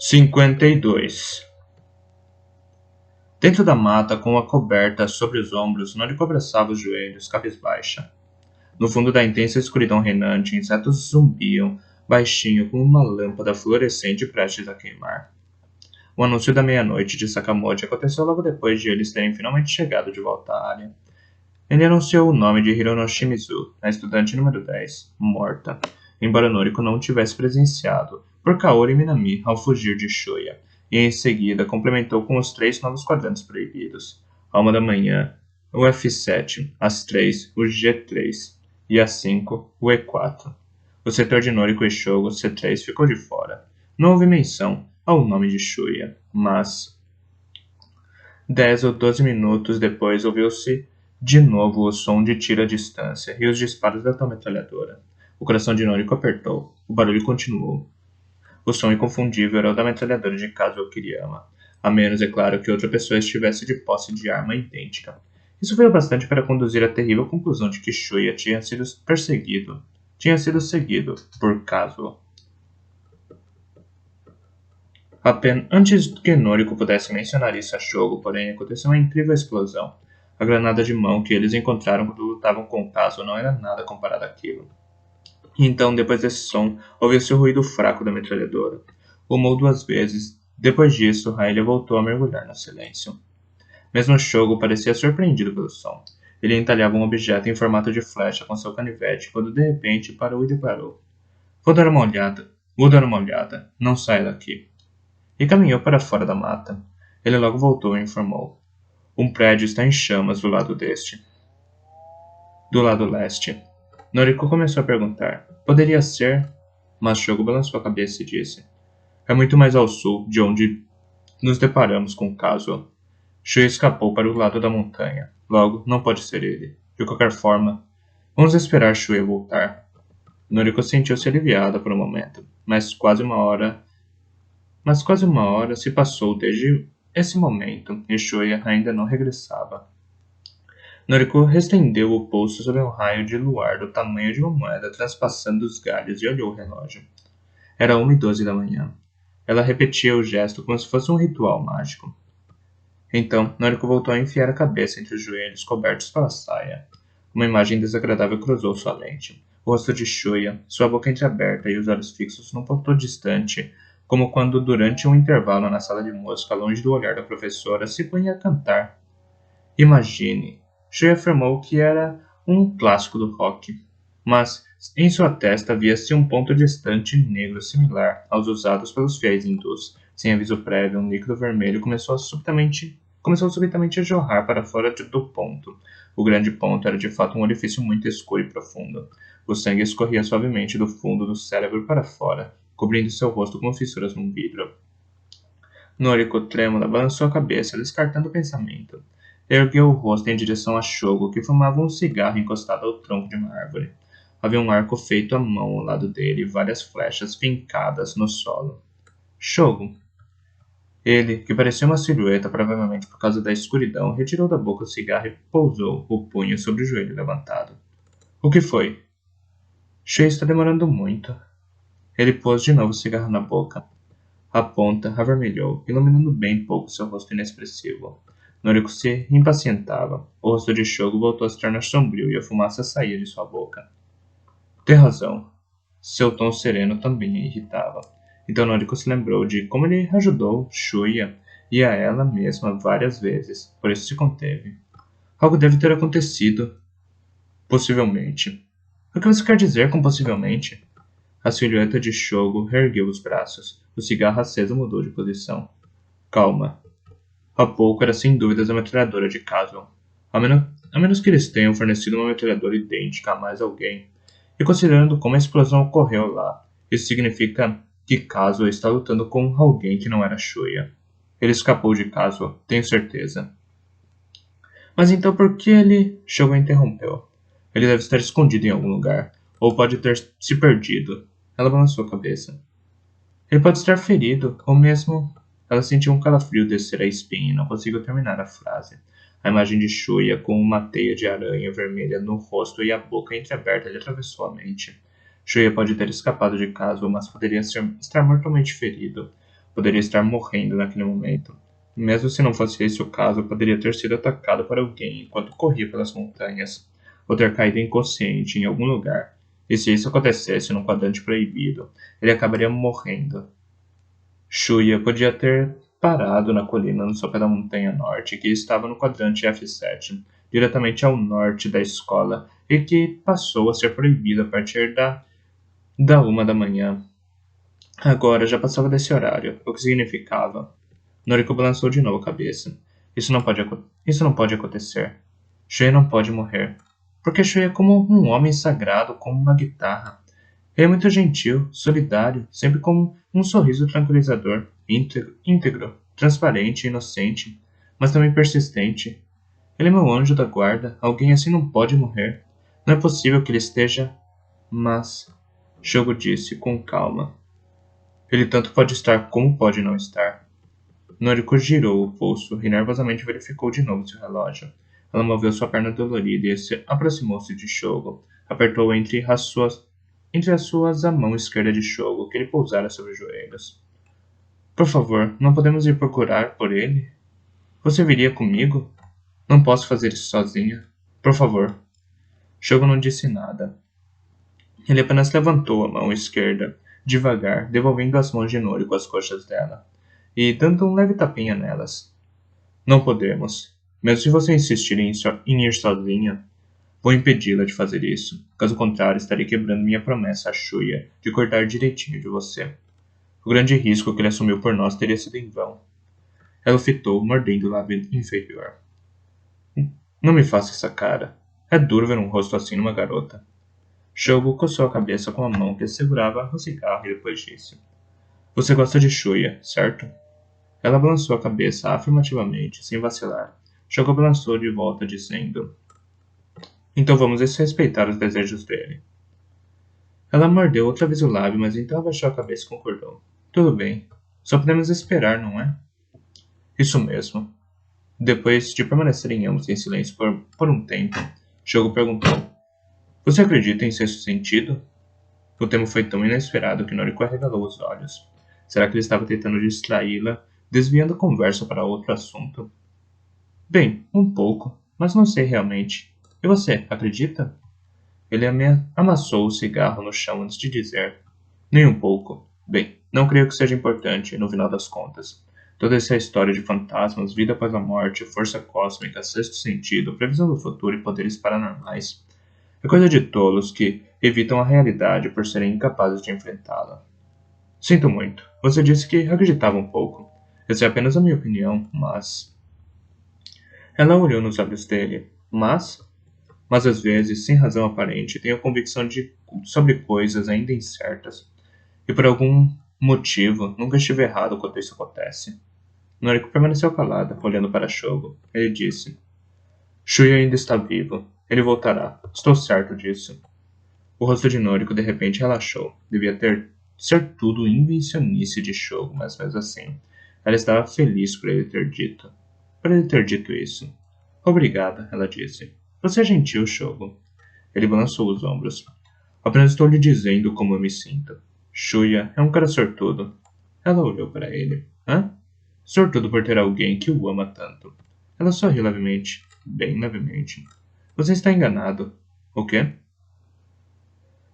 52. Dentro da mata, com a coberta sobre os ombros, Noriko abraçava os joelhos, cabisbaixa. No fundo da intensa escuridão reinante, insetos zumbiam, baixinho como uma lâmpada fluorescente prestes a queimar. O anúncio da meia-noite de Sakamoto aconteceu logo depois de eles terem finalmente chegado de volta à área. Ele anunciou o nome de Hirono Shimizu, a estudante número 10, morta, embora Noriko não tivesse presenciado, por Kaori Minami ao fugir de Shoya, e em seguida complementou com os 3 novos quadrantes proibidos. À 1 da manhã, o F7, às 3, o G3, e às 5, o E4. O setor de Noriko e Shogo, C3, ficou de fora. Não houve menção ao nome de Shoya, mas 10 ou 12 minutos depois ouviu-se de novo o som de tiro à distância e os disparos da tal metralhadora. O coração de Noriko apertou. O barulho continuou. O som inconfundível era o da metralhadora de Kazuo Kiriyama, a menos, é claro, que outra pessoa estivesse de posse de arma idêntica. Isso foi o bastante para conduzir à terrível conclusão de que Shoya tinha sido seguido por Kazuo. Antes que Noriko pudesse mencionar isso a Shogo, porém, aconteceu uma incrível explosão. A granada de mão que eles encontraram quando lutavam com Kazuo não era nada comparado àquilo. Então, depois desse som, ouviu-se o ruído fraco da metralhadora. Rumou 2 vezes. Depois disso, Rayleigh voltou a mergulhar no silêncio. Mesmo Shogo parecia surpreendido pelo som. Ele entalhava um objeto em formato de flecha com seu canivete, quando de repente parou e declarou: Vou dar uma olhada. Não saia daqui. E caminhou para fora da mata. Ele logo voltou e informou: Um prédio está em chamas do lado leste. Noriko começou a perguntar: Poderia ser? Mas Shogo balançou a cabeça e disse: É muito mais ao sul de onde nos deparamos com o caso. Shui escapou para o lado da montanha. Logo, não pode ser ele. De qualquer forma, vamos esperar Shui voltar. Noriko sentiu-se aliviada por um momento, mas quase uma hora se passou desde esse momento e Shui ainda não regressava. Noriko restendeu o pulso sob um raio de luar do tamanho de uma moeda transpassando os galhos e olhou o relógio. Era 1h12 da manhã. Ela repetia o gesto como se fosse um ritual mágico. Então, Noriko voltou a enfiar a cabeça entre os joelhos cobertos pela saia. Uma imagem desagradável cruzou sua lente. O rosto de Shuya, sua boca entreaberta e os olhos fixos num ponto distante, como quando durante um intervalo na sala de música, longe do olhar da professora, se punha a cantar. Imagine. Shuya afirmou que era um clássico do rock, mas em sua testa via-se um ponto distante negro similar aos usados pelos fiéis hindus. Sem aviso prévio, um líquido vermelho começou subitamente a jorrar para fora do ponto. O grande ponto era de fato um orifício muito escuro e profundo. O sangue escorria suavemente do fundo do cérebro para fora, cobrindo seu rosto com fissuras num vidro. Noriko, trêmula, balançou a cabeça, descartando o pensamento. Ergueu o rosto em direção a Shogo, que fumava um cigarro encostado ao tronco de uma árvore. Havia um arco feito à mão ao lado dele e várias flechas fincadas no solo. Shogo. Ele, que parecia uma silhueta, provavelmente por causa da escuridão, retirou da boca o cigarro e pousou o punho sobre o joelho levantado. O que foi? Shui está demorando muito. Ele pôs de novo o cigarro na boca. A ponta avermelhou, iluminando bem pouco seu rosto inexpressivo. Noriko se impacientava. O rosto de Shogo voltou a se tornar sombrio e a fumaça saía de sua boca. Tem razão. Seu tom sereno também a irritava. Então Noriko se lembrou de como ele ajudou Shuya e a ela mesma várias vezes, por isso se conteve. Algo deve ter acontecido. Possivelmente. O que você quer dizer com possivelmente? A silhueta de Shogo ergueu os braços. O cigarro aceso mudou de posição. Calma. Há pouco era sem dúvidas a metralhadora de Kazuo. A menos que eles tenham fornecido uma metralhadora idêntica a mais alguém. E considerando como a explosão ocorreu lá, isso significa que Kazuo está lutando com alguém que não era Shuya. Ele escapou de Kazuo, tenho certeza. Mas então por que ele... Shogo interrompeu. Ele deve estar escondido em algum lugar, ou pode ter se perdido. Ela balançou a cabeça. Ele pode estar ferido, ou mesmo... Ela sentiu um calafrio descer a espinha e não conseguiu terminar a frase. A imagem de Shuya com uma teia de aranha vermelha no rosto e a boca entreaberta lhe atravessou a mente. Shuya pode ter escapado de Kazuo, mas poderia estar mortalmente ferido. Poderia estar morrendo naquele momento. Mesmo se não fosse esse o caso, poderia ter sido atacado por alguém enquanto corria pelas montanhas, ou ter caído inconsciente em algum lugar. E se isso acontecesse num quadrante proibido, ele acabaria morrendo. Shuya podia ter parado na colina no sopé da montanha norte, que estava no quadrante F7, diretamente ao norte da escola, e que passou a ser proibido a partir da 1 da manhã. Agora já passava desse horário, o que significava. Noriko balançou de novo a cabeça. Isso não pode acontecer. Shuya não pode morrer. Porque Shuya é como um homem sagrado com uma guitarra. Ele é muito gentil, solidário, sempre com um sorriso tranquilizador, íntegro, transparente e inocente, mas também persistente. Ele é meu anjo da guarda, alguém assim não pode morrer. Não é possível que ele esteja... Mas... Shogo disse, com calma. Ele tanto pode estar como pode não estar. Noriko girou o pulso e nervosamente verificou de novo seu relógio. Ela moveu sua perna dolorida e aproximou-se de Shogo. Apertou entre as suas a mão esquerda de Shogo, que ele pousara sobre os joelhos. Por favor, não podemos ir procurar por ele? Você viria comigo? Não posso fazer isso sozinha. Por favor. Shogo não disse nada. Ele apenas levantou a mão esquerda, devagar, devolvendo as mãos de Noriko às coxas dela, e dando um leve tapinha nelas. Não podemos. Mesmo se você insistir em ir sozinha, vou impedi-la de fazer isso. Caso contrário, estarei quebrando minha promessa a Shuya de cortar direitinho de você. O grande risco que ele assumiu por nós teria sido em vão. Ela o fitou, mordendo o lábio inferior. Não me faça essa cara. É duro ver um rosto assim numa garota. Shogo coçou a cabeça com a mão que segurava o cigarro e depois disse. Você gosta de Shuya, certo? Ela balançou a cabeça afirmativamente, sem vacilar. Shogo balançou de volta, dizendo... Então vamos respeitar os desejos dele. Ela mordeu outra vez o lábio, mas então abaixou a cabeça e concordou. Tudo bem. Só podemos esperar, não é? Isso mesmo. Depois de permanecerem ambos em silêncio por um tempo, Shogo perguntou. Você acredita em sexto sentido? O tema foi tão inesperado que Noriko arregalou os olhos. Será que ele estava tentando distraí-la, desviando a conversa para outro assunto? Bem, um pouco, mas não sei realmente. E você, acredita? Ele amassou o cigarro no chão antes de dizer. Nem um pouco. Bem, não creio que seja importante, no final das contas. Toda essa história de fantasmas, vida após a morte, força cósmica, sexto sentido, previsão do futuro e poderes paranormais. É coisa de tolos que evitam a realidade por serem incapazes de enfrentá-la. Sinto muito. Você disse que acreditava um pouco. Essa é apenas a minha opinião, mas... Ela olhou nos olhos dele. Mas às vezes, sem razão aparente, tenho convicção sobre coisas ainda incertas. E por algum motivo, nunca estive errado quando isso acontece. Noriko permaneceu calada, olhando para Shogo. Ele disse. Shuya ainda está vivo. Ele voltará. Estou certo disso. O rosto de Noriko de repente relaxou. Devia ser tudo invencionice de Shogo, mas mesmo assim, ela estava feliz por ele ter dito. Por ele ter dito isso. Obrigada, ela disse. Você é gentil, Shogo. Ele balançou os ombros. Apenas estou lhe dizendo como eu me sinto. Shuya é um cara sortudo. Ela olhou para ele. Hã? Sortudo por ter alguém que o ama tanto. Ela sorriu levemente. Bem levemente. Você está enganado. O quê?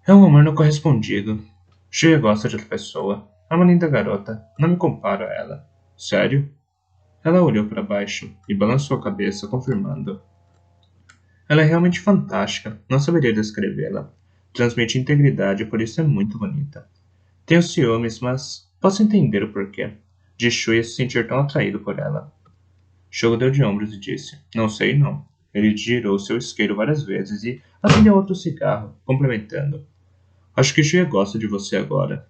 É um amor não correspondido. Shuya gosta de outra pessoa. É uma linda garota. Não me comparo a ela. Sério? Ela olhou para baixo e balançou a cabeça, confirmando. Ela é realmente fantástica. Não saberia descrevê-la. Transmite integridade, por isso é muito bonita. Tenho ciúmes, mas posso entender o porquê. De Shuya se sentir tão atraído por ela. Shogo deu de ombros e disse. Não sei, não. Ele girou seu isqueiro várias vezes e acendeu outro cigarro, complementando. Acho que Shuya gosta de você agora.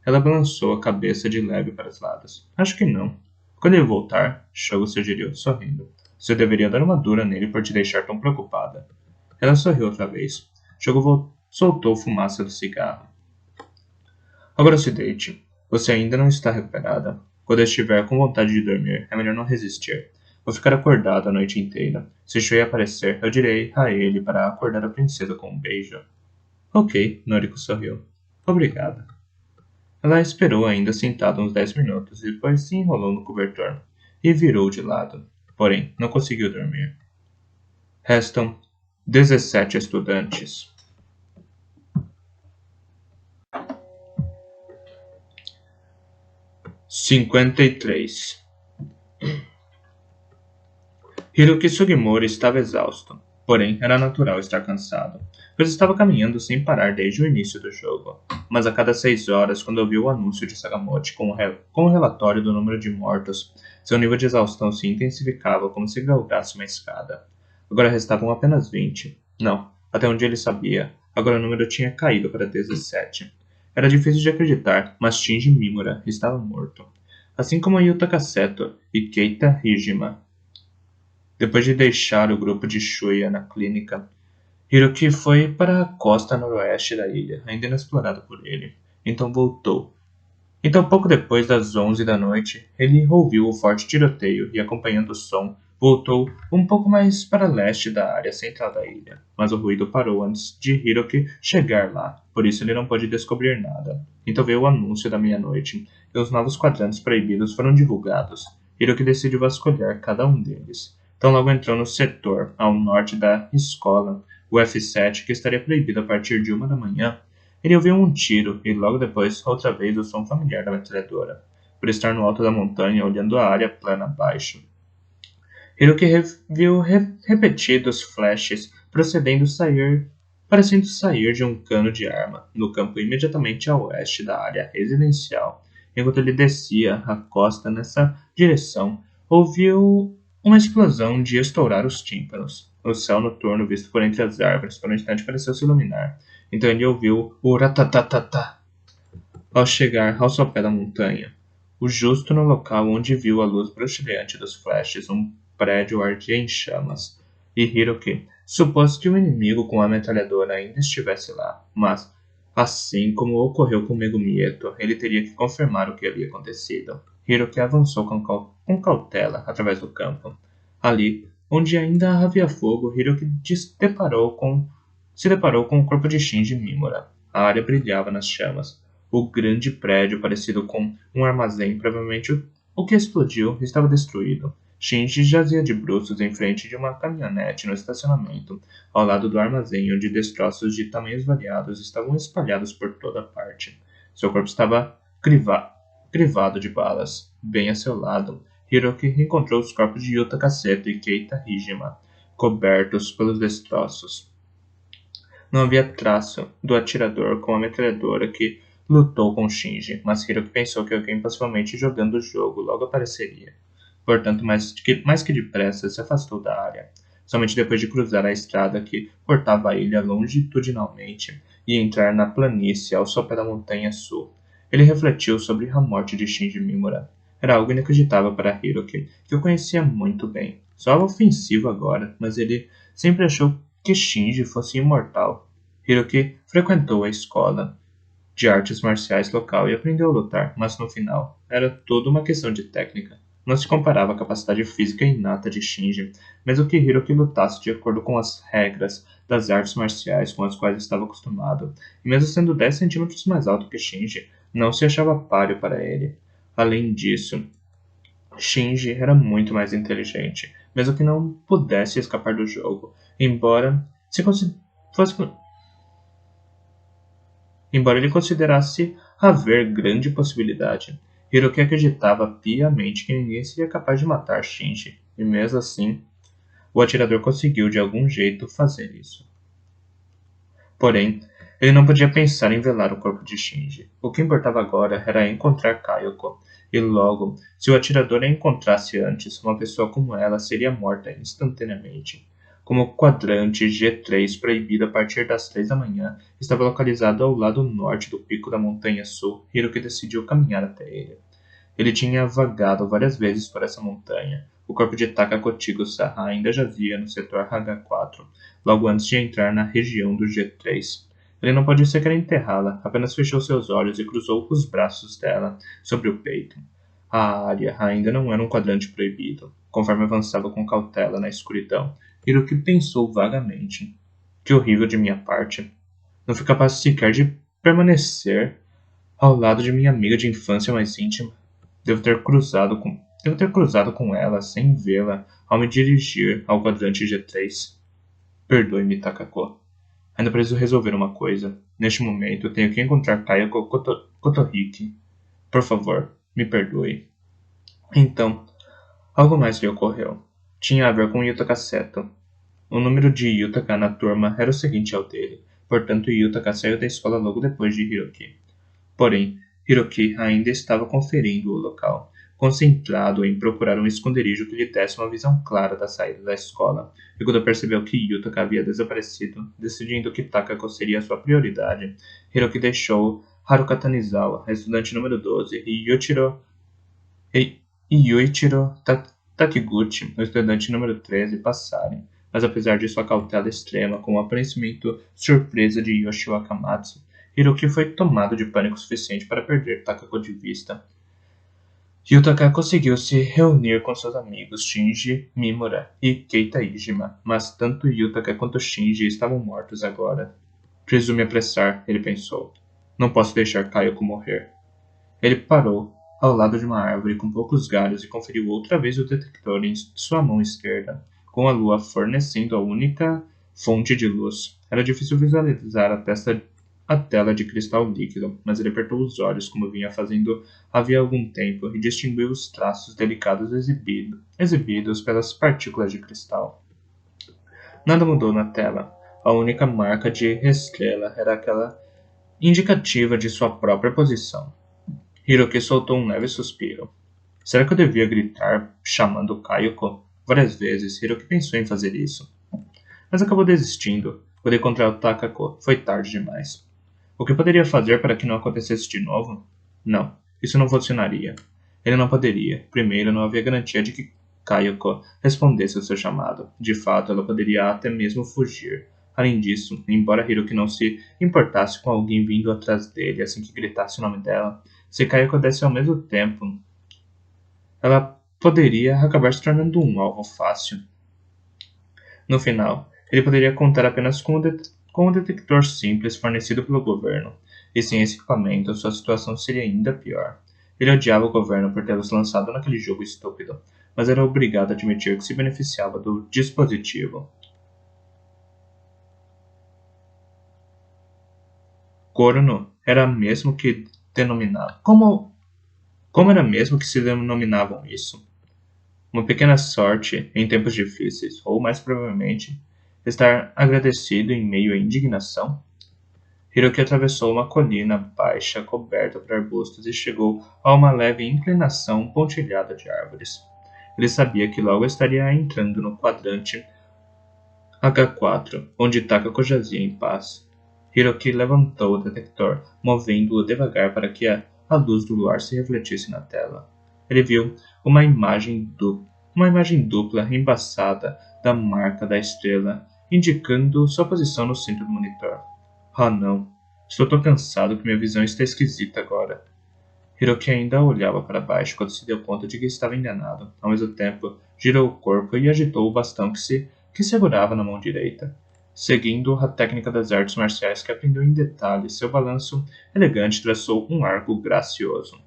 Ela balançou a cabeça de leve para os lados. Acho que não. Quando ele voltar, Shogo sugeriu, sorrindo. Você deveria dar uma dura nele por te deixar tão preocupada. Ela sorriu outra vez. Shogo soltou fumaça do cigarro. Agora se deite. Você ainda não está recuperada. Quando estiver com vontade de dormir, é melhor não resistir. Vou ficar acordado a noite inteira. Se Shuya aparecer, eu direi a ele para acordar a princesa com um beijo. Ok, Noriko sorriu. Obrigada. Ela esperou ainda sentada uns 10 minutos e depois se enrolou no cobertor e virou de lado. Porém, não conseguiu dormir. Restam 17 estudantes. Cinquenta e três. Hiroki Sugimori estava exausto, porém era natural estar cansado, pois estava caminhando sem parar desde o início do jogo. Mas a cada 6 horas, quando ouviu o anúncio de Sakamoto com o relatório do número de mortos, seu nível de exaustão se intensificava como se galgasse uma escada. Agora restavam apenas 20. Não, até onde ele sabia, agora o número tinha caído para 17. Era difícil de acreditar, mas Shinji Mimura estava morto. Assim como Yuta Kaseto e Keita Hijima. Depois de deixar o grupo de Shuya na clínica, Hiroki foi para a costa noroeste da ilha, ainda inexplorada por ele. Então voltou. Então, pouco depois das 11 da noite, ele ouviu o forte tiroteio e, acompanhando o som, voltou um pouco mais para leste da área central da ilha. Mas o ruído parou antes de Hiroki chegar lá, por isso ele não pôde descobrir nada. Então veio o anúncio da meia-noite, e os novos quadrantes proibidos foram divulgados. Hiroki decidiu vasculhar cada um deles. Então logo entrou no setor, ao norte da escola, o F7, que estaria proibido a partir de 1 da manhã. Ele ouviu um tiro e logo depois, outra vez, o som familiar da metralhadora, por estar no alto da montanha, olhando a área plana abaixo. Hiroki viu repetidos flashes parecendo sair de um cano de arma, no campo imediatamente a oeste da área residencial. Enquanto ele descia a costa nessa direção, ouviu uma explosão de estourar os tímpanos. O céu noturno, visto por entre as árvores, por um instante pareceu se iluminar. Então ele ouviu o ratatatatá ao chegar ao sopé da montanha. Justo no local onde viu a luz bruxuleante dos flashes, um prédio ardia em chamas. E Hiroki supôs que o inimigo com a metralhadora ainda estivesse lá, mas, assim como ocorreu com Megumi Eto, ele teria que confirmar o que havia acontecido. Hiroki avançou com cautela através do campo. Ali, onde ainda havia fogo, Hiroki se deparou com o corpo de Shinji Mimura. A área brilhava nas chamas. O grande prédio, parecido com um armazém, provavelmente o que explodiu, estava destruído. Shinji jazia de bruços em frente de uma caminhonete no estacionamento, ao lado do armazém, onde destroços de tamanhos variados estavam espalhados por toda parte. Seu corpo estava crivado de balas. Bem a seu lado, Hiroki encontrou os corpos de Yuta Kaseto e Keita Hijima, cobertos pelos destroços. Não havia traço do atirador com a metralhadora que lutou com Shinji, mas Hiroki pensou que alguém possivelmente jogando o jogo logo apareceria. Portanto, mais que depressa, se afastou da área. Somente depois de cruzar a estrada que cortava a ilha longitudinalmente e entrar na planície ao sopé da montanha sul, ele refletiu sobre a morte de Shinji Mimura. Era algo inacreditável para Hiroki, que o conhecia muito bem. Soava ofensivo agora, mas ele sempre achou que Shinji fosse imortal. Hiroki frequentou a escola de artes marciais local e aprendeu a lutar, mas no final era tudo uma questão de técnica. Não se comparava à capacidade física inata de Shinji, mesmo que Hiroki lutasse de acordo com as regras das artes marciais com as quais estava acostumado, e mesmo sendo 10 centímetros mais alto que Shinji, não se achava páreo para ele. Além disso, Shinji era muito mais inteligente, mesmo que não pudesse escapar do jogo, embora ele considerasse haver grande possibilidade. Hiroki acreditava piamente que ninguém seria capaz de matar Shinji, e mesmo assim, o atirador conseguiu de algum jeito fazer isso. Porém, ele não podia pensar em velar o corpo de Shinji. O que importava agora era encontrar Kayoko, e logo, se o atirador a encontrasse antes, uma pessoa como ela seria morta instantaneamente. Como o quadrante G3 proibido a partir das 3 da manhã estava localizado ao lado norte do pico da montanha sul, Hiroki decidiu caminhar até ele. Ele tinha vagado várias vezes por essa montanha. O corpo de Takakotigo-Saha ainda jazia no setor H4, logo antes de entrar na região do G3. Ele não pôde sequer enterrá-la, apenas fechou seus olhos e cruzou os braços dela sobre o peito. A área ainda não era um quadrante proibido. Conforme avançava com cautela na escuridão, Hiroki pensou vagamente. Que horrível de minha parte. Não fui capaz sequer de permanecer ao lado de minha amiga de infância mais íntima. Devo ter cruzado com ela sem vê-la ao me dirigir ao quadrante G3. Perdoe-me, Takako. Ainda preciso resolver uma coisa. Neste momento, tenho que encontrar Kayako Kotohiki. Por favor, me perdoe. Então, algo mais lhe ocorreu. Tinha a ver com Yutaka Seto. O número de Yutaka na turma era o seguinte ao dele. Portanto, Yutaka saiu da escola logo depois de Hiroki. Porém, Hiroki ainda estava conferindo o local, concentrado em procurar um esconderijo que lhe desse uma visão clara da saída da escola. E quando percebeu que Yutaka havia desaparecido, decidindo que Takako seria sua prioridade, Hiroki deixou Haruka Tanizawa, a estudante número 12, e Yuichiro Takiguchi, o estudante número 13, passarem. Mas apesar de sua cautela extrema com o aparecimento surpresa de Yoshio Akamatsu, Hiroki foi tomado de pânico suficiente para perder Takako de vista. Yutaka conseguiu se reunir com seus amigos Shinji, Mimura e Keita Ijima, mas tanto Yutaka quanto Shinji estavam mortos agora. Preciso me apressar, ele pensou. Não posso deixar Kayako morrer. Ele parou ao lado de uma árvore com poucos galhos e conferiu outra vez o detector em sua mão esquerda, com a lua fornecendo a única fonte de luz. Era difícil visualizar a tela de cristal líquido, mas ele apertou os olhos como vinha fazendo havia algum tempo e distinguiu os traços delicados exibidos pelas partículas de cristal. Nada mudou na tela. A única marca de estrela era aquela indicativa de sua própria posição. Hiroki soltou um leve suspiro. Será que eu devia gritar, chamando Kayako? Várias vezes, Hiroki pensou em fazer isso. Mas acabou desistindo. Quando encontrar o Takako, foi tarde demais. O que poderia fazer para que não acontecesse de novo? Não, isso não funcionaria. Ele não poderia. Primeiro, não havia garantia de que Kayako respondesse ao seu chamado. De fato, ela poderia até mesmo fugir. Além disso, embora Hiroki não se importasse com alguém vindo atrás dele assim que gritasse o nome dela, se Kayako desse ao mesmo tempo, ela poderia acabar se tornando um alvo fácil. No final, ele poderia contar apenas com um detector simples fornecido pelo governo, e sem esse equipamento sua situação seria ainda pior. Ele odiava o governo por tê-los lançado naquele jogo estúpido, mas era obrigado a admitir que se beneficiava do dispositivo. Corno era mesmo que denominado. Como era mesmo que se denominavam isso? Uma pequena sorte em tempos difíceis, ou mais provavelmente, estar agradecido em meio à indignação? Hiroki atravessou uma colina baixa coberta por arbustos e chegou a uma leve inclinação pontilhada de árvores. Ele sabia que logo estaria entrando no quadrante H4, onde Takako jazia em paz. Hiroki levantou o detector, movendo-o devagar para que a luz do luar se refletisse na tela. Ele viu uma imagem dupla embaçada da marca da estrela, indicando sua posição no centro do monitor. Ah não, estou tão cansado que minha visão está esquisita agora. Hiroki ainda olhava para baixo quando se deu conta de que estava enganado. Ao mesmo tempo, girou o corpo e agitou o bastão que segurava na mão direita. Seguindo a técnica das artes marciais que aprendeu em detalhes, seu balanço elegante traçou um arco gracioso.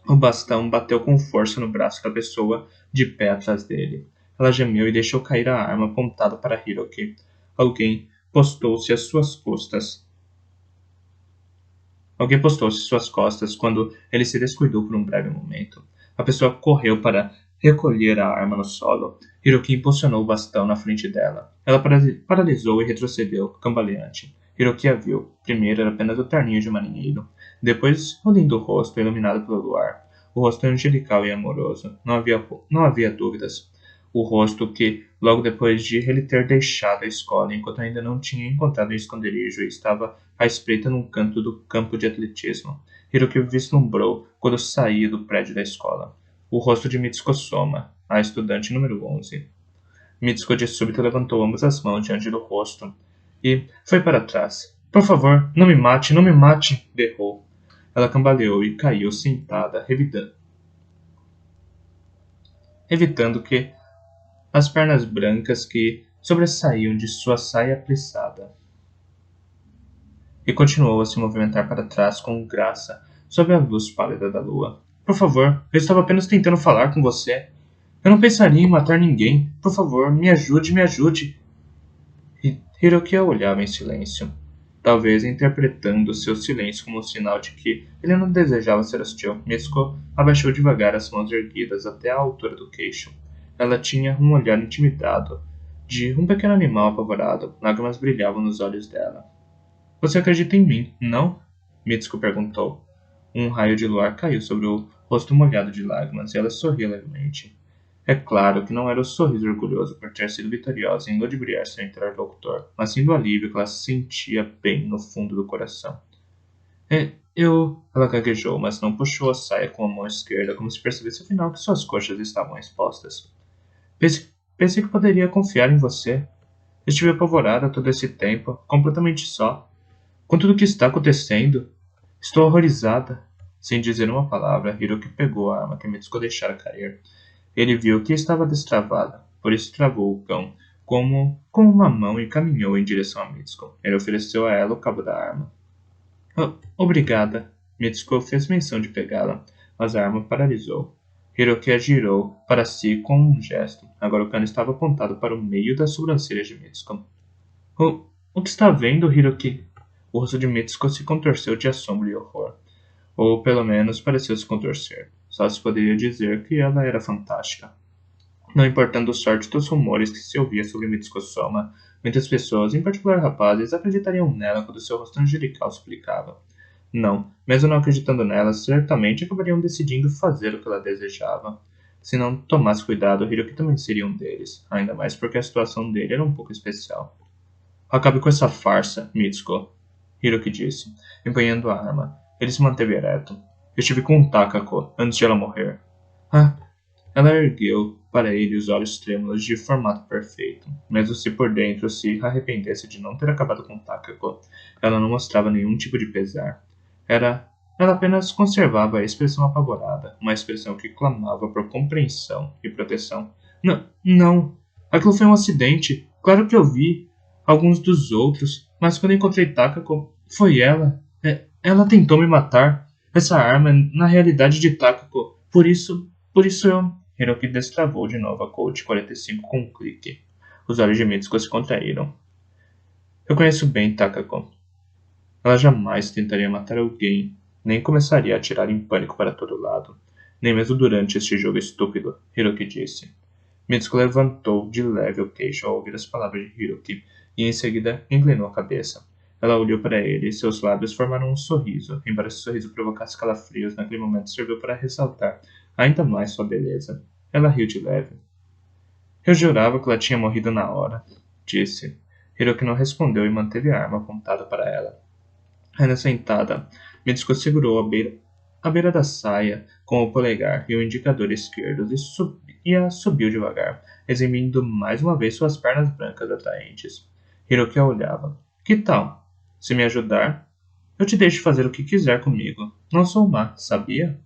O bastão bateu com força no braço da pessoa de pé atrás dele. Ela gemeu e deixou cair a arma apontada para Hiroki. Alguém postou-se às suas costas. Alguém postou-se às suas costas quando ele se descuidou por um breve momento. A pessoa correu para recolher a arma no solo. Hiroki impulsionou o bastão na frente dela. Ela paralisou e retrocedeu, cambaleante. Hiroki a viu. Primeiro era apenas o terninho de marinheiro. Depois, o lindo rosto iluminado pelo luar. O rosto angelical e amoroso. Não havia dúvidas. O rosto que, logo depois de ele ter deixado a escola, enquanto ainda não tinha encontrado um esconderijo, estava à espreita num canto do campo de atletismo. Hiroki vislumbrou quando saía do prédio da escola. O rosto de Mitsuko Soma, a estudante número 11. Mitsuko de súbito levantou ambas as mãos diante do rosto e foi para trás. Por favor, não me mate, não me mate, berrou. Ela cambaleou e caiu sentada, evitando que as pernas brancas que sobressaíam de sua saia plissada. E continuou a se movimentar para trás com graça, sob a luz pálida da lua. Por favor, eu estava apenas tentando falar com você. Eu não pensaria em matar ninguém. Por favor, me ajude, me ajude. Hiroki a olhava em silêncio, talvez interpretando seu silêncio como um sinal de que ele não desejava ser hostil. Mitsuko abaixou devagar as mãos erguidas até a altura do queixo. Ela tinha um olhar intimidado, de um pequeno animal apavorado. Lágrimas brilhavam nos olhos dela. Você acredita em mim, não? Mitsuko perguntou. Um raio de luar caiu sobre o rosto molhado de lágrimas e ela sorriu levemente. É claro que não era o sorriso orgulhoso por ter sido vitoriosa em ludibriar seu interlocutor, mas sim do alívio que ela sentia bem no fundo do coração. Ela gaguejou, mas não puxou a saia com a mão esquerda, como se percebesse afinal que suas coxas estavam expostas. Pensei que poderia confiar em você. Estive apavorada todo esse tempo, completamente só. Com tudo o que está acontecendo, estou horrorizada. Sem dizer uma palavra, Hiroki pegou a arma que Mitsuko deixara cair. Ele viu que estava destravada, por isso travou o cão com uma mão e caminhou em direção a Mitsuko. Ele ofereceu a ela o cabo da arma. Obrigada. Mitsuko fez menção de pegá-la, mas a arma paralisou. Hiroki a girou para si com um gesto. Agora o cano estava apontado para o meio das sobrancelhas de Mitsuko. O que está vendo, Hiroki? O rosto de Mitsuko se contorceu de assombro e horror. Ou pelo menos pareceu se contorcer. Só se poderia dizer que ela era fantástica. Não importando a sorte dos rumores que se ouvia sobre Mitsuko Soma, muitas pessoas, em particular rapazes, acreditariam nela quando seu rosto angelical suplicava. Não, mesmo não acreditando nela, certamente acabariam decidindo fazer o que ela desejava. Se não tomasse cuidado, Hiroki também seria um deles, ainda mais porque a situação dele era um pouco especial. Acabe com essa farsa, Mitsuko, Hiroki disse, empunhando a arma. Ele se manteve ereto. Eu estive com Takako antes de ela morrer. Ela ergueu para ele os olhos trêmulos de formato perfeito. Mesmo se por dentro se arrependesse de não ter acabado com Takako, ela não mostrava nenhum tipo de pesar. Ela apenas conservava a expressão apavorada, uma expressão que clamava por compreensão e proteção. Não. Aquilo foi um acidente. Claro que eu vi alguns dos outros, mas quando encontrei Takako, foi ela. Ela tentou me matar. Essa arma é na realidade de Takako. Por isso eu... Hiroki destravou de novo a Colt 45 com um clique. Os olhos de Mitsuko se contraíram. Eu conheço bem Takako. Ela jamais tentaria matar alguém, nem começaria a atirar em pânico para todo lado. Nem mesmo durante este jogo estúpido, Hiroki disse. Mitsuko levantou de leve o queixo ao ouvir as palavras de Hiroki e em seguida inclinou a cabeça. Ela olhou para ele e seus lábios formaram um sorriso, embora esse sorriso provocasse calafrios, naquele momento serviu para ressaltar ainda mais sua beleza. Ela riu de leve. Eu jurava que ela tinha morrido na hora, disse. Hiroki não respondeu e manteve a arma apontada para ela. Ainda sentada, Mitsuko segurou a beira da saia com o polegar e o indicador esquerdos e a subiu devagar, exibindo mais uma vez suas pernas brancas atraentes. Hiroki a olhava. Que tal? Se me ajudar, eu te deixo fazer o que quiser comigo. Não sou má, sabia?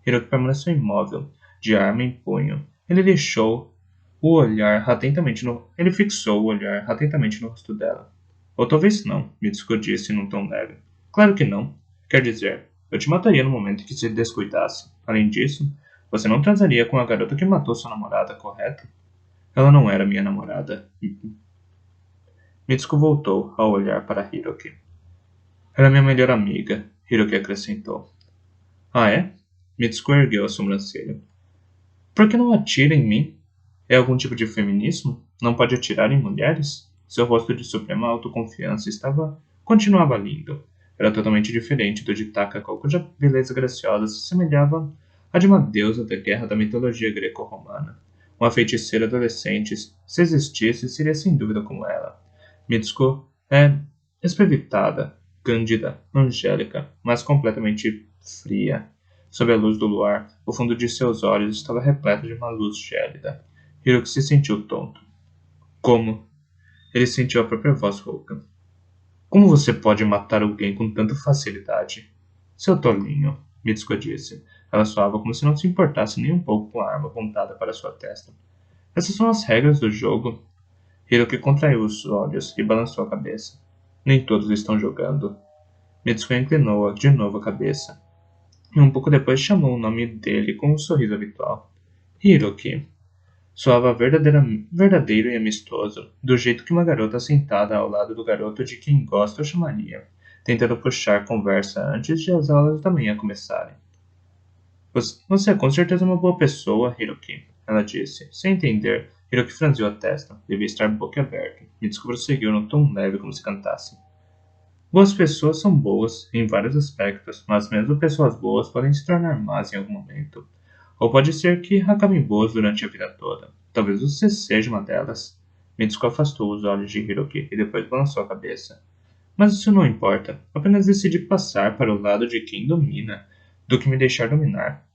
Hiroki permaneceu imóvel, de arma em punho. Ele fixou o olhar atentamente no rosto dela. Ou talvez não, Mitsuko disse num tom leve. Claro que não. Quer dizer, eu te mataria no momento em que se descuidasse. Além disso, você não transaria com a garota que matou sua namorada, correto? Ela não era minha namorada. Mitsuko voltou a olhar para Hiroki. Era minha melhor amiga, Hiroki acrescentou. Ah, é? Mitsuko ergueu a sobrancelha. Por que não atira em mim? É algum tipo de feminismo? Não pode atirar em mulheres? Seu rosto de suprema autoconfiança continuava lindo. Era totalmente diferente do de Takako, cuja beleza graciosa se semelhava à de uma deusa da guerra da mitologia greco-romana. Uma feiticeira adolescente, se existisse, seria sem dúvida como ela. Mitsuko é esprevitada, cândida, angélica, mas completamente fria. Sob a luz do luar, o fundo de seus olhos estava repleto de uma luz gélida. Hiroki se sentiu tonto. Como? Ele sentiu a própria voz rouca. Como você pode matar alguém com tanta facilidade? Seu tolinho, Mitsuko disse. Ela soava como se não se importasse nem um pouco com a arma apontada para sua testa. Essas são as regras do jogo. Hiroki contraiu os olhos e balançou a cabeça. Nem todos estão jogando. Mitsuko inclinou de novo a cabeça. e um pouco depois chamou o nome dele com um sorriso habitual. Hiroki. Soava verdadeiro e amistoso, do jeito que uma garota sentada ao lado do garoto de quem gosta o chamaria, tentando puxar conversa antes de as aulas da manhã começarem. Você é com certeza uma boa pessoa, Hiroki, ela disse. Sem entender, Hiroki franziu a testa. Devia estar boquiaberto. Mitsuko prosseguiu no tom leve como se cantasse. Boas pessoas são boas em vários aspectos, mas mesmo pessoas boas podem se tornar más em algum momento. Ou pode ser que acabem boas durante a vida toda. Talvez você seja uma delas. Mitsuko afastou os olhos de Hiroki e depois balançou a cabeça. Mas isso não importa. Apenas decidi passar para o lado de quem domina, do que me deixar dominar.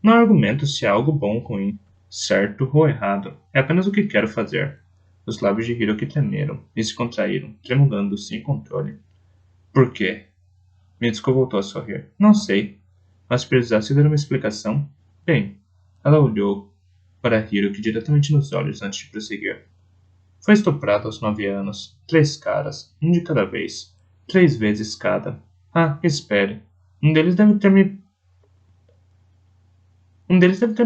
Não há argumento se há algo bom ou ruim, certo ou errado. É apenas o que quero fazer. Os lábios de Hiroki tremeram e se contraíram, tremulando sem controle. Por quê? Mitsuko voltou a sorrir. Não sei. Mas se precisasse dar uma explicação... Bem, ela olhou para Hiroki diretamente nos olhos antes de prosseguir. Foi estuprado aos 9 anos. 3 caras, um de cada vez. 3 vezes cada. Ah, espere. Um deles deve ter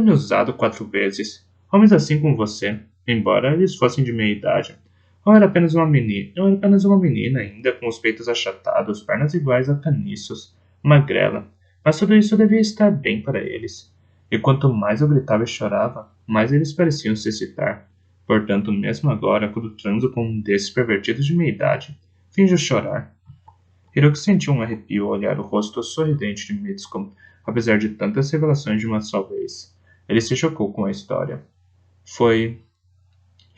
me usado 4 vezes. Homens assim como você, embora eles fossem de meia idade. Ou era apenas uma menina ainda, com os peitos achatados, pernas iguais a caniços, magrela. Mas tudo isso devia estar bem para eles. E quanto mais eu gritava e chorava, mais eles pareciam se excitar. Portanto, mesmo agora, quando transo com um desses pervertidos de meia idade, finjo chorar. Hiroki sentiu um arrepio ao olhar o rosto sorridente de Mitsuko, apesar de tantas revelações de uma só vez. Ele se chocou com a história.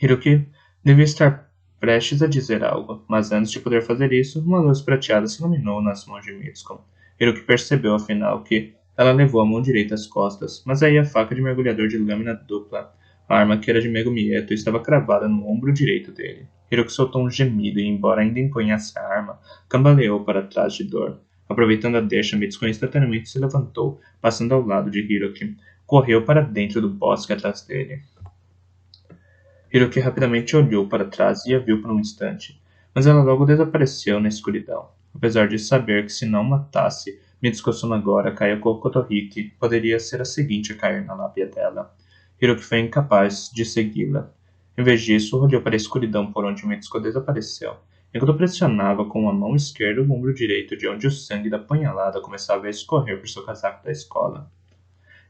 Hiroki devia estar prestes a dizer algo, mas antes de poder fazer isso, uma luz prateada se iluminou nas mãos de Mitsuko. Hiroki percebeu, afinal, que ela levou a mão direita às costas, mas aí a faca de mergulhador de lâmina dupla, a arma que era de Megumi-Eto, estava cravada no ombro direito dele. Hiroki soltou um gemido e, embora ainda empunhasse a arma, cambaleou para trás de dor. Aproveitando a deixa, Mitsuko instantaneamente se levantou, passando ao lado de Hiroki. Correu para dentro do bosque atrás dele. Hiroki rapidamente olhou para trás e a viu por um instante, mas ela logo desapareceu na escuridão. Apesar de saber que se não matasse Mitsuko Sonagora, Kayako Kotohiki poderia ser a seguinte a cair na lábia dela. Hiroki foi incapaz de segui-la. Em vez disso, olhou para a escuridão por onde Mitsuko desapareceu, enquanto pressionava com a mão esquerda o ombro direito de onde o sangue da punhalada começava a escorrer por seu casaco da escola.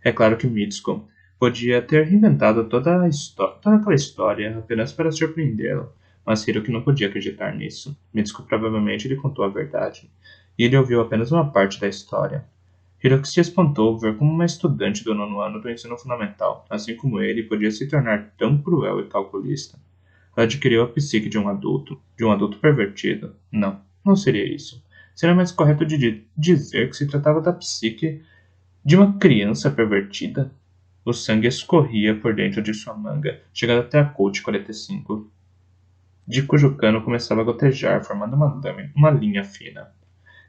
É claro que Mitsuko podia ter inventado toda aquela história apenas para surpreendê-lo, mas Hiroki não podia acreditar nisso. Mitsuko provavelmente lhe contou a verdade, e ele ouviu apenas uma parte da história. Hiroki se espantou ao ver como uma estudante do 9º ano do ensino fundamental, assim como ele, podia se tornar tão cruel e calculista. Ela adquiriu a psique de um adulto pervertido. Não, não seria isso. Seria mais correto dizer que se tratava da psique de uma criança pervertida. O sangue escorria por dentro de sua manga, chegando até a Colt 45, de cujo cano começava a gotejar, formando uma linha fina.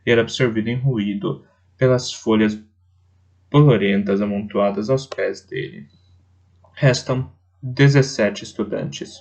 E era absorvido em ruído pelas folhas bolorentas amontoadas aos pés dele. Restam 17 estudantes.